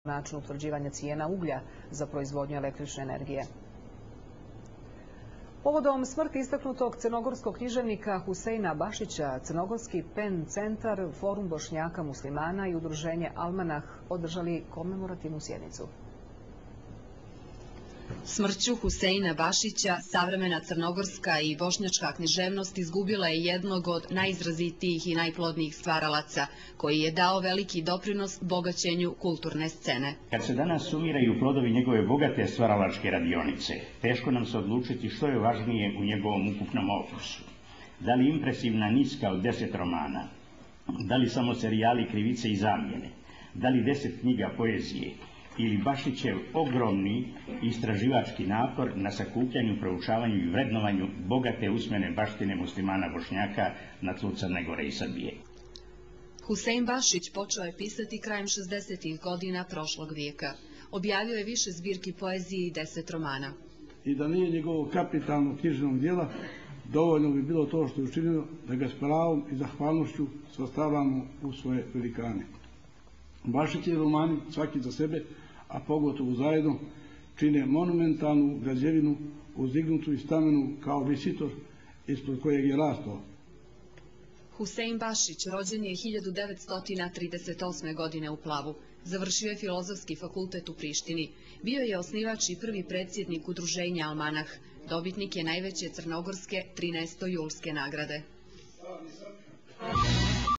način utvrđivanja cijena uglja za proizvodnju električne energije. Povodom smrti istaknutog crnogorskog književnika Huseina Bašića, Crnogorski PEN centar, Forum Bošnjaka muslimana i udruženje Almanah održali komemorativnu sjednicu. Smrću Huseina Bašića savremena crnogorska i bošnjačka književnost izgubila je jednog od najizrazitijih i najplodnijih stvaralaca, koji je dao veliki doprinos bogaćenju kulturne scene. Kad se danas sumiraju plodovi njegove bogate stvaralačke radionice, teško nam se odlučiti što je važnije u njegovom ukupnom opusu. Da li impresivna niska od 10 romana, da li samo serijali Krivice i zamjene, da li 10 knjiga poezije, ili Bašićev ogromni istraživački napor na sakupljanju, proučavanju i vrednovanju bogate usmene baštine muslimana Bošnjaka na tlu Crne Gore i Srbije. Husein Bašić počeo je pisati krajem 60. godina prošlog vijeka. Objavio je više zbirki poezije i 10 romana. I da nije njegovog kapitalnog književnog djela, dovoljno bi bilo to što je učinilo da ga s pravom i zahvalnošću svrstavamo u svoje velikane. Bašićevi romani, svaki za sebe, a pogotovo zajedno, čine monumentalnu građevinu uzdignutu iz stamenu kao visitor ispod kojeg je rastao. Husein Bašić rođen je 1938. godine u Plavu. Završio je Filozofski fakultet u Prištini. Bio je osnivač i prvi predsjednik udruženja Almanah. Dobitnik je najveće crnogorske 13. julske nagrade.